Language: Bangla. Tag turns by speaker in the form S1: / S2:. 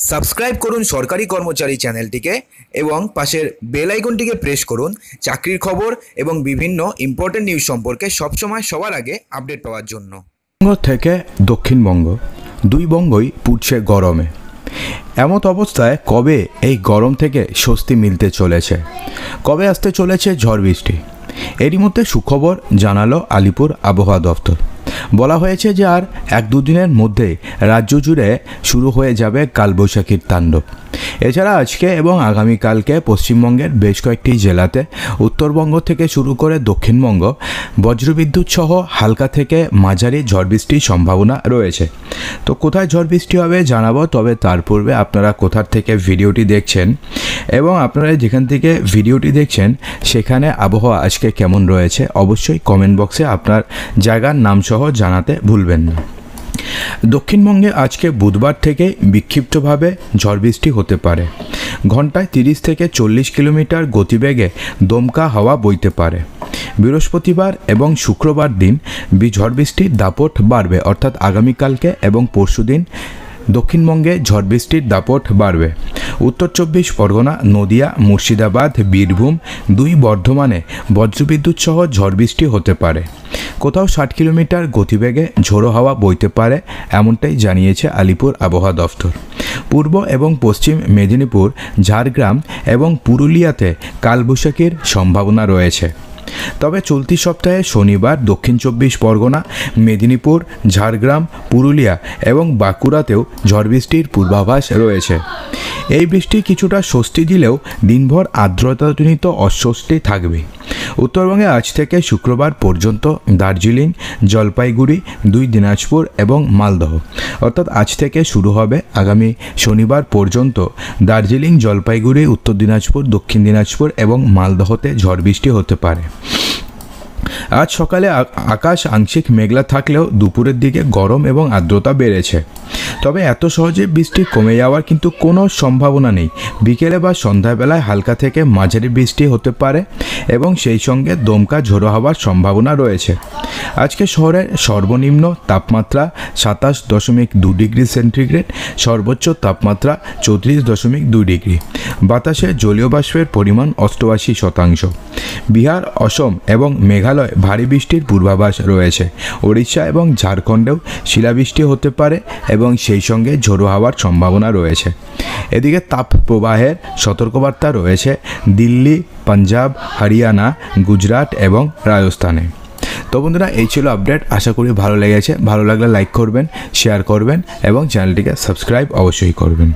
S1: সাবস্ক্রাইব করুন সরকারি কর্মচারী চ্যানেলটিকে এবং পাশের বেল আইকনটিকে প্রেস করুন চাকরির খবর এবং বিভিন্ন ইম্পর্টেন্ট নিউজ সম্পর্কে সবসময় সবার আগে আপডেট পাওয়ার জন্য।
S2: বঙ্গ থেকে দক্ষিণবঙ্গ দুই বঙ্গই পুড়ছে গরমে। এমত অবস্থায় কবে এই গরম থেকে স্বস্তি মিলতে চলেছে, কবে আসতে চলেছে ঝড় বৃষ্টি? এরই মধ্যে সুখবর জানালো আলিপুর আবহাওয়া দফতর। বলা হয়েছে যে আর এক দুদিনের মধ্যেই রাজ্য জুড়ে শুরু হয়ে যাবে কালবৈশাখীর তাণ্ডব। এছাড়া আজকে এবং আগামীকালকে পশ্চিমবঙ্গের বেশ কয়েকটি জেলাতে উত্তরবঙ্গ থেকে শুরু করে দক্ষিণবঙ্গ বজ্রবিদ্যুৎ সহ হালকা থেকে মাঝারি ঝড় বৃষ্টির সম্ভাবনা রয়েছে। তো কোথায় ঝড় বৃষ্টি হবে জানাবো, তবে তার পূর্বে আপনারা কোথার থেকে ভিডিওটি দেখছেন এবং আপনারা যেখান থেকে ভিডিওটি দেখছেন সেখানে আবহাওয়া আজকে কেমন রয়েছে অবশ্যই কমেন্ট বক্সে আপনার জায়গার নাম সহ জানাতে ভুলবেন না। দক্ষিণবঙ্গে আজকে বুধবার থেকে বিক্ষিপ্তভাবে ঝড় বৃষ্টি হতে পারে। ঘন্টায় 30 থেকে 40 কিলোমিটার গতিবেগে দমকা হাওয়া বইতে পারে। বৃহস্পতিবার এবং শুক্রবার দিন ঝড় বৃষ্টির দাপট বাড়বে, অর্থাৎ আগামীকালকে এবং পরশুদিন দক্ষিণবঙ্গে ঝড় বৃষ্টির দাপট বাড়বে। উত্তর 24 পরগনা, নদিয়া, মুর্শিদাবাদ, বীরভূম, দুই বর্ধমানে বজ্রবিদ্যুৎ সহ ঝড় বৃষ্টি হতে পারে। কোথাও 60 কিলোমিটার গতিবেগে ঝোড়ো হাওয়া বইতে পারে, এমনটাই জানিয়েছে আলিপুর আবহাওয়া দফতর। পূর্ব এবং পশ্চিম মেদিনীপুর, ঝাড়গ্রাম এবং পুরুলিয়াতে কালবৈশাখীর সম্ভাবনা রয়েছে। তবে চলতি সপ্তাহে শনিবার দক্ষিণ 24 পরগনা, মেদিনীপুর, ঝাড়গ্রাম, পুরুলিয়া এবং বাঁকুড়াতেও ঝড় বৃষ্টির পূর্বাভাস রয়েছে। এই বৃষ্টি কিছুটা স্বস্তি দিলেও দিনভর আর্দ্রতাজনিত অস্বস্তি থাকবে। উত্তরবঙ্গে আজ থেকে শুক্রবার পর্যন্ত দার্জিলিং, জলপাইগুড়ি, দুই দিনাজপুর এবং মালদহ, অর্থাৎ আজ থেকে শুরু হবে আগামী শনিবার পর্যন্ত দার্জিলিং, জলপাইগুড়ি, উত্তর দিনাজপুর, দক্ষিণ দিনাজপুর এবং মালদহতে ঝড় বৃষ্টি হতে পারে। আজ সকালে আকাশ আংশিক মেঘলা থাকলেও দুপুরের দিকে গরম এবং আর্দ্রতা বেড়েছে। তবে এত সহজে বৃষ্টি কমে যাওয়ার কিন্তু কোনো সম্ভাবনা নেই। বিকেলে বা সন্ধ্যাবেলায় হালকা থেকে মাঝারি বৃষ্টি হতে পারে এবং সেই সঙ্গে দমকা ঝোড়ো হওয়ার সম্ভাবনা রয়েছে। আজকে শহরের সর্বনিম্ন তাপমাত্রা 27.2 ডিগ্রি সেন্টিগ্রেড, সর্বোচ্চ তাপমাত্রা 34.2 ডিগ্রি। বাতাসে জলীয় বাষ্পের পরিমাণ 88%। বিহার, অসম এবং মেঘালয় ভারী বৃষ্টির পূর্বাভাস রয়েছে। ওড়িশা এবং ঝাড়খণ্ডেও শিলাবৃষ্টি হতে পারে এবং সেই সঙ্গে ঝোড়ো হাওয়ার সম্ভাবনা রয়েছে। এদিকে তাপ প্রবাহের সতর্কবার্তা রয়েছে দিল্লি, পাঞ্জাব, হরিয়ানা, গুজরাট এবং রাজস্থানে। তো বন্ধুরা, এই ছিল আপডেট। আশা করি ভালো লেগেছে। ভালো লাগলে লাইক করবেন, শেয়ার করবেন এবং চ্যানেলটিকে সাবস্ক্রাইব অবশ্যই করবেন।